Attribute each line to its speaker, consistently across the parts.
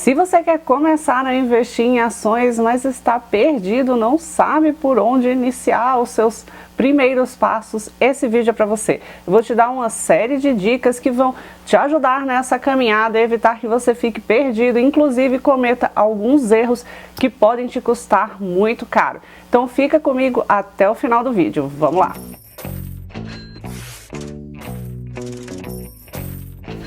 Speaker 1: Se você quer começar a investir em ações, mas está perdido, não sabe por onde iniciar os seus primeiros passos, esse vídeo é para você. Eu vou te dar uma série de dicas que vão te ajudar nessa caminhada, evitar que você fique perdido, inclusive cometa alguns erros que podem te custar muito caro. Então fica comigo até o final do vídeo. Vamos lá!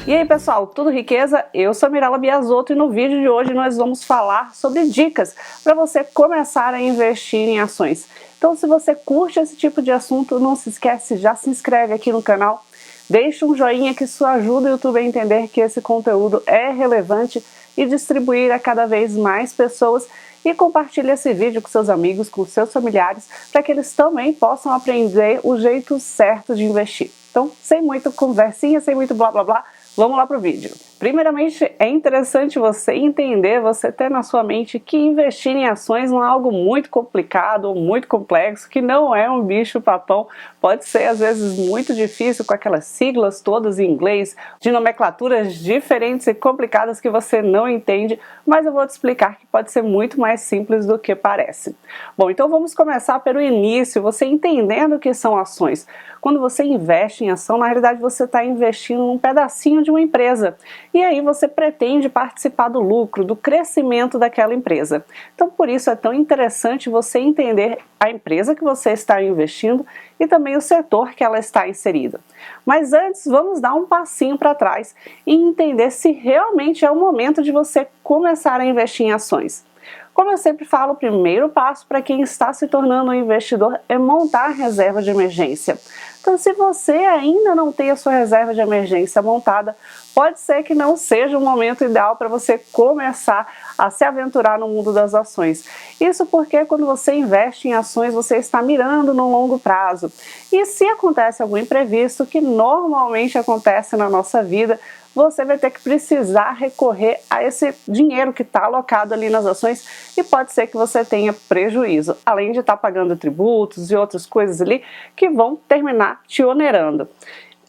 Speaker 1: E aí pessoal, tudo riqueza? Eu sou a Mirella Biasotto e no vídeo de hoje nós vamos falar sobre dicas para você começar a investir em ações. Então se você curte esse tipo de assunto, não se esquece, já se inscreve aqui no canal, deixa um joinha que isso ajuda o YouTube a entender que esse conteúdo é relevante e distribuir a cada vez mais pessoas e compartilhe esse vídeo com seus amigos, com seus familiares, para que eles também possam aprender o jeito certo de investir. Então, sem muito conversinha, sem muito blá blá blá, vamos lá pro vídeo. Primeiramente, é interessante você entender, você ter na sua mente que investir em ações não é algo muito complicado ou muito complexo, que não é um bicho papão, pode ser às vezes muito difícil com aquelas siglas todas em inglês, de nomenclaturas diferentes e complicadas que você não entende, mas eu vou te explicar que pode ser muito mais simples do que parece. Bom, então vamos começar pelo início, você entendendo o que são ações. Quando você investe em ação, na realidade você está investindo num pedacinho de uma empresa. E aí você pretende participar do lucro, do crescimento daquela empresa. Então por isso é tão interessante você entender a empresa que você está investindo e também o setor que ela está inserida. Mas antes vamos dar um passinho para trás e entender se realmente é o momento de você começar a investir em ações. Como eu sempre falo, o primeiro passo para quem está se tornando um investidor é montar a reserva de emergência. Então, se você ainda não tem a sua reserva de emergência montada, pode ser que não seja o momento ideal para você começar a se aventurar no mundo das ações. Isso porque quando você investe em ações, você está mirando no longo prazo. E se acontece algum imprevisto, que normalmente acontece na nossa vida, você vai ter que precisar recorrer a esse dinheiro que está alocado ali nas ações e pode ser que você tenha prejuízo, além de estar pagando tributos e outras coisas ali que vão terminar te onerando.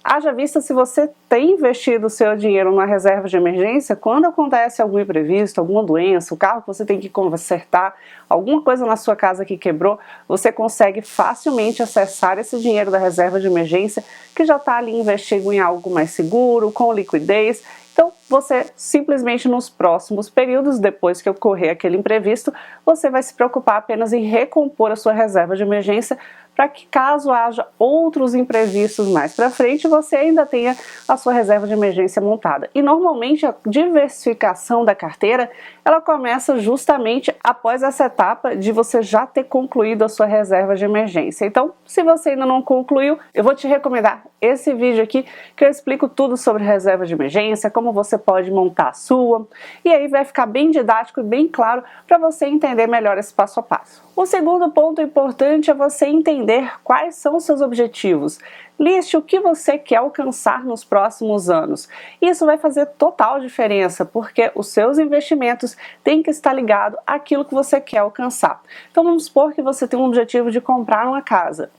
Speaker 1: Haja vista, se você tem investido o seu dinheiro numa reserva de emergência, quando acontece algum imprevisto, alguma doença, o carro que você tem que consertar, alguma coisa na sua casa que quebrou, você consegue facilmente acessar esse dinheiro da reserva de emergência que já está ali investido em algo mais seguro, com liquidez. Então, você simplesmente nos próximos períodos, depois que ocorrer aquele imprevisto, você vai se preocupar apenas em recompor a sua reserva de emergência para que caso haja outros imprevistos mais para frente, você ainda tenha a sua reserva de emergência montada. E normalmente a diversificação da carteira, ela começa justamente após essa etapa de você já ter concluído a sua reserva de emergência. Então, se você ainda não concluiu, eu vou te recomendar esse vídeo aqui que eu explico tudo sobre reserva de emergência, como você pode montar a sua, e aí vai ficar bem didático e bem claro para você entender melhor esse passo a passo. O segundo ponto importante é você entender quais são os seus objetivos. Liste o que você quer alcançar nos próximos anos. Isso vai fazer total diferença, porque os seus investimentos têm que estar ligados àquilo que você quer alcançar. Então vamos supor que você tem um objetivo de comprar uma casa.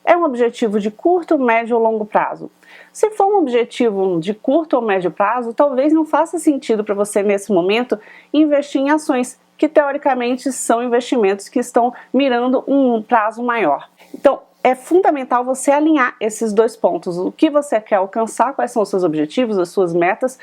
Speaker 1: É um objetivo de curto, médio ou longo prazo? Se for um objetivo de curto ou médio prazo, talvez não faça sentido para você nesse momento investir em ações, que teoricamente são investimentos que estão mirando um prazo maior. Então, é fundamental você alinhar esses dois pontos, o que você quer alcançar, quais são os seus objetivos, as suas metas,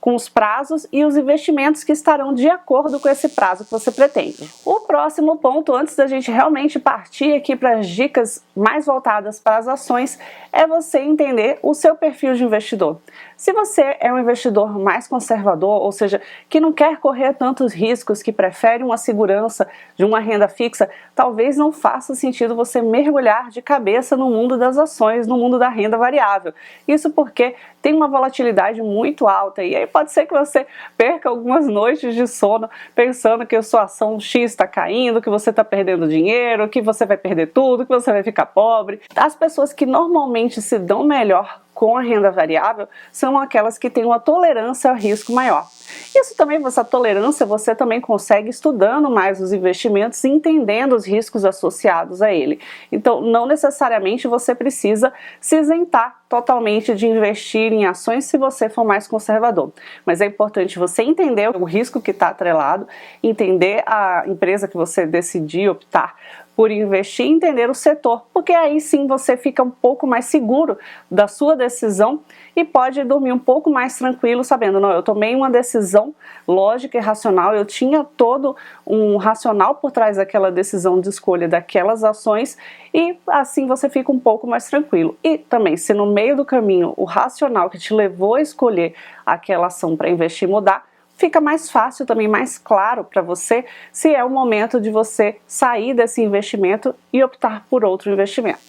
Speaker 1: com os prazos e os investimentos que estarão de acordo com esse prazo que você pretende. O próximo ponto, antes da gente realmente partir aqui para as dicas mais voltadas para as ações, é você entender o seu perfil de investidor. Se você é um investidor mais conservador, ou seja, que não quer correr tantos riscos, que prefere uma segurança de uma renda fixa, talvez não faça sentido você mergulhar de cabeça no mundo das ações, no mundo da renda variável. Isso porque tem uma volatilidade muito alta e aí pode ser que você perca algumas noites de sono pensando que a sua ação X está caindo, que você está perdendo dinheiro, que você vai perder tudo, que você vai ficar pobre. As pessoas que normalmente se dão melhor com a renda variável são aquelas que têm uma tolerância ao risco maior. Isso também, essa tolerância, você também consegue estudando mais os investimentos e entendendo os riscos associados a ele. Então, não necessariamente você precisa se isentar totalmente de investir em ações se você for mais conservador. Mas é importante você entender o risco que está atrelado, entender a empresa que você decidir optar por investir e entender o setor, porque aí sim você fica um pouco mais seguro da sua decisão e pode dormir um pouco mais tranquilo sabendo, não, eu tomei uma decisão lógica e racional, eu tinha todo um racional por trás daquela decisão de escolha daquelas ações e assim você fica um pouco mais tranquilo. E também, se no meio do caminho o racional que te levou a escolher aquela ação para investir mudar, fica mais fácil também, mais claro para você se é o momento de você sair desse investimento e optar por outro investimento.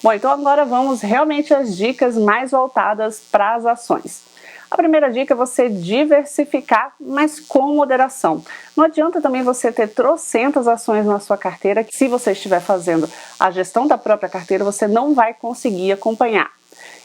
Speaker 1: Bom, então agora vamos realmente às dicas mais voltadas para as ações. A primeira dica é você diversificar, mas com moderação. Não adianta também você ter trocentas ações na sua carteira, que se você estiver fazendo a gestão da própria carteira, você não vai conseguir acompanhar.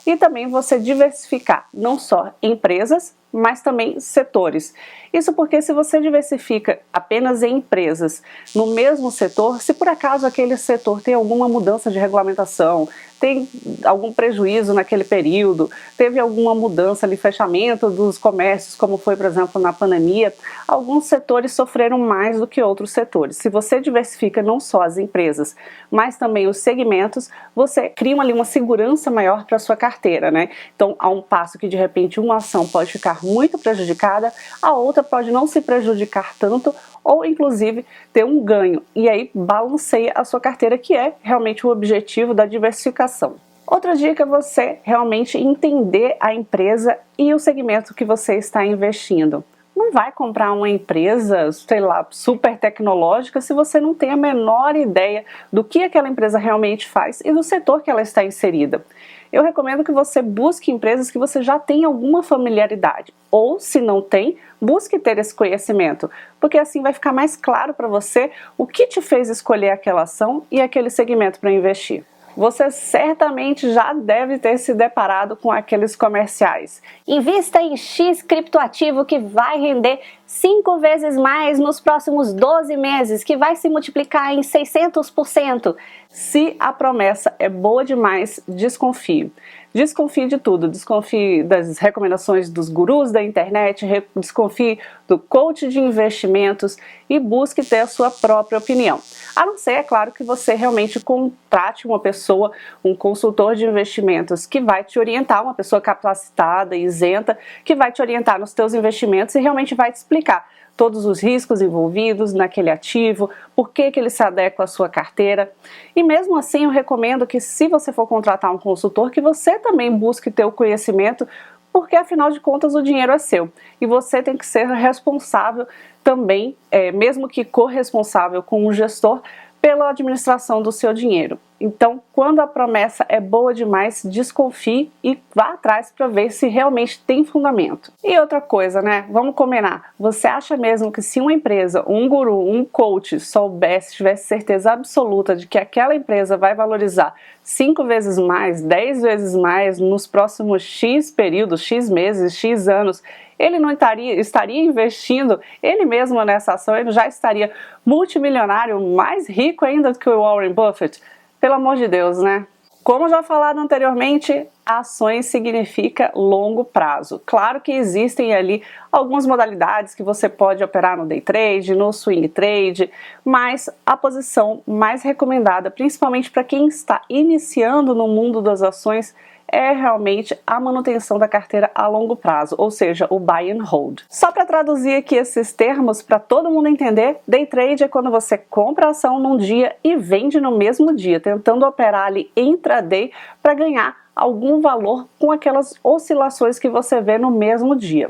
Speaker 1: E também você diversificar, não só empresas, mas também setores. Isso porque se você diversifica apenas em empresas no mesmo setor, se por acaso aquele setor tem alguma mudança de regulamentação, tem algum prejuízo naquele período, teve alguma mudança ali, fechamento dos comércios, como foi, por exemplo, na pandemia, alguns setores sofreram mais do que outros setores. Se você diversifica não só as empresas, mas também os segmentos, você cria ali uma segurança maior para a sua carteira, né? Então, a um passo que de repente uma ação pode ficar muito prejudicada, a outra pode não se prejudicar tanto, ou inclusive ter um ganho, e aí balanceia a sua carteira, que é realmente o objetivo da diversificação. Outra dica é você realmente entender a empresa e o segmento que você está investindo. Não vai comprar uma empresa, sei lá, super tecnológica se você não tem a menor ideia do que aquela empresa realmente faz e do setor que ela está inserida. Eu recomendo que você busque empresas que você já tem alguma familiaridade, ou se não tem, busque ter esse conhecimento, porque assim vai ficar mais claro para você o que te fez escolher aquela ação e aquele segmento para investir. Você certamente já deve ter se deparado com aqueles comerciais. Invista em X criptoativo que vai render 5 vezes mais nos próximos 12 meses, que vai se multiplicar em 600%. Se a promessa é boa demais, desconfie. Desconfie de tudo, desconfie das recomendações dos gurus da internet, desconfie do coach de investimentos e busque ter a sua própria opinião. A não ser, é claro, que você realmente contrate uma pessoa, um consultor de investimentos que vai te orientar, uma pessoa capacitada e isenta, que vai te orientar nos teus investimentos e realmente vai te explicar todos os riscos envolvidos naquele ativo, por que ele se adequa à sua carteira. E mesmo assim eu recomendo que, se você for contratar um consultor, que você também busque ter o conhecimento, porque afinal de contas o dinheiro é seu e você tem que ser responsável também, mesmo que corresponsável com o gestor, pela administração do seu dinheiro. Então, quando a promessa é boa demais, desconfie e vá atrás para ver se realmente tem fundamento. E outra coisa, né? Vamos combinar. Você acha mesmo que se uma empresa, um guru, um coach soubesse, tivesse certeza absoluta de que aquela empresa vai valorizar 5 vezes mais, 10 vezes mais nos próximos X períodos, X meses, X anos, ele não estaria investindo ele mesmo nessa ação, ele já estaria multimilionário, mais rico ainda do que o Warren Buffett? Pelo amor de Deus, né? Como já falado anteriormente, ações significa longo prazo. Claro que existem ali algumas modalidades que você pode operar no day trade, no swing trade, mas a posição mais recomendada, principalmente para quem está iniciando no mundo das ações, é realmente a manutenção da carteira a longo prazo, ou seja, o buy and hold. Só para traduzir aqui esses termos para todo mundo entender, day trade é quando você compra a ação num dia e vende no mesmo dia, tentando operar ali intraday para ganhar algum valor com aquelas oscilações que você vê no mesmo dia.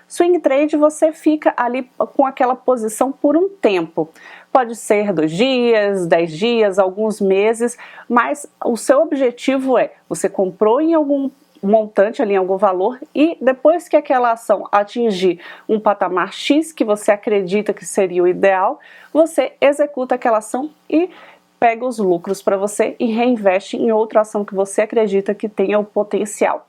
Speaker 1: Swing trade, você fica ali com aquela posição por um tempo. Pode ser 2 dias, 10 dias, alguns meses, mas o seu objetivo é, você comprou em algum montante ali, em algum valor, e depois que aquela ação atingir um patamar X, que você acredita que seria o ideal, você executa aquela ação e pega os lucros para você e reinveste em outra ação que você acredita que tenha o potencial.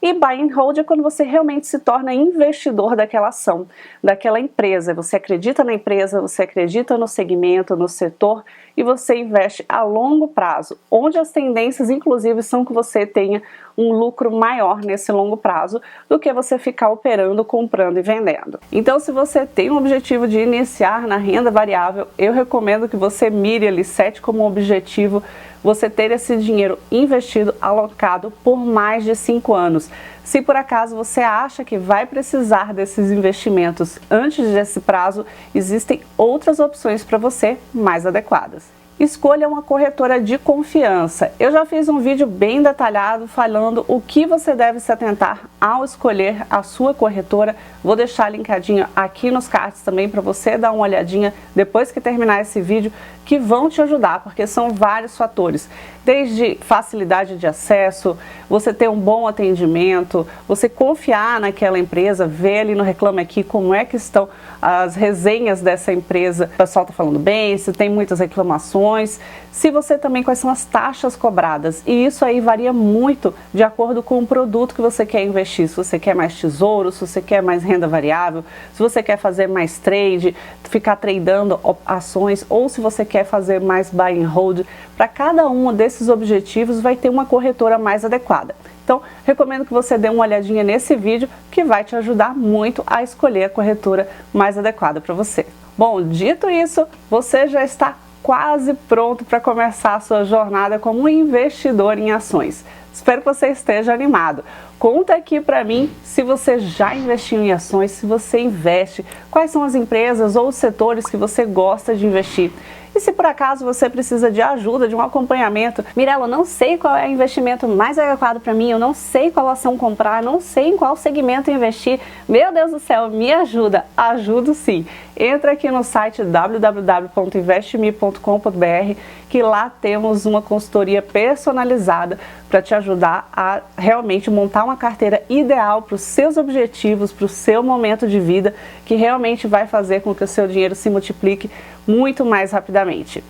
Speaker 1: E buy and hold é quando você realmente se torna investidor daquela ação, daquela empresa. Você acredita na empresa, você acredita no segmento, no setor e você investe a longo prazo, onde as tendências inclusive são que você tenha um lucro maior nesse longo prazo do que você ficar operando, comprando e vendendo. Então, se você tem um objetivo de iniciar na renda variável, eu recomendo que você mire ali, sete como objetivo você ter esse dinheiro investido, alocado por mais de 5 anos. Se por acaso você acha que vai precisar desses investimentos antes desse prazo, existem outras opções para você mais adequadas. Escolha uma corretora de confiança. Eu já fiz um vídeo bem detalhado falando o que você deve se atentar ao escolher a sua corretora. Vou deixar linkadinho aqui nos cards também para você dar uma olhadinha depois que terminar esse vídeo, que vão te ajudar, porque são vários fatores. Desde facilidade de acesso, você ter um bom atendimento, você confiar naquela empresa, ver ali no Reclame Aqui como é que estão as resenhas dessa empresa, o pessoal está falando bem, se tem muitas reclamações, se você também quais são as taxas cobradas, e isso aí varia muito de acordo com o produto que você quer investir, se você quer mais tesouro, se você quer mais renda variável, se você quer fazer mais trade, ficar tradando ações, ou se você quer fazer mais buy and hold. Para cada um desses objetivos vai ter uma corretora mais adequada. Então, recomendo que você dê uma olhadinha nesse vídeo, que vai te ajudar muito a escolher a corretora mais adequada para você. Bom, dito isso, você já está quase pronto para começar a sua jornada como investidor em ações. Espero que você esteja animado. Conta aqui para mim se você já investiu em ações, se você investe, quais são as empresas ou os setores que você gosta de investir. E se por acaso você precisa de ajuda, de um acompanhamento, Mirela, eu não sei qual é o investimento mais adequado para mim, eu não sei qual ação comprar, não sei em qual segmento investir, meu Deus do céu, me ajuda, ajudo sim. Entra aqui no site www.investme.com.br, que lá temos uma consultoria personalizada para te ajudar a realmente montar uma carteira ideal para os seus objetivos, para o seu momento de vida, que realmente vai fazer com que o seu dinheiro se multiplique muito mais rapidamente.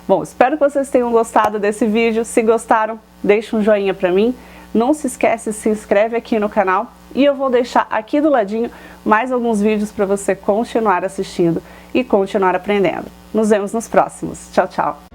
Speaker 1: Bom, espero que vocês tenham gostado desse vídeo. Se gostaram, deixe um joinha para mim. Não se esquece, se inscreve aqui no canal e eu vou deixar aqui do ladinho mais alguns vídeos para você continuar assistindo e continuar aprendendo. Nos vemos nos próximos. Tchau, tchau!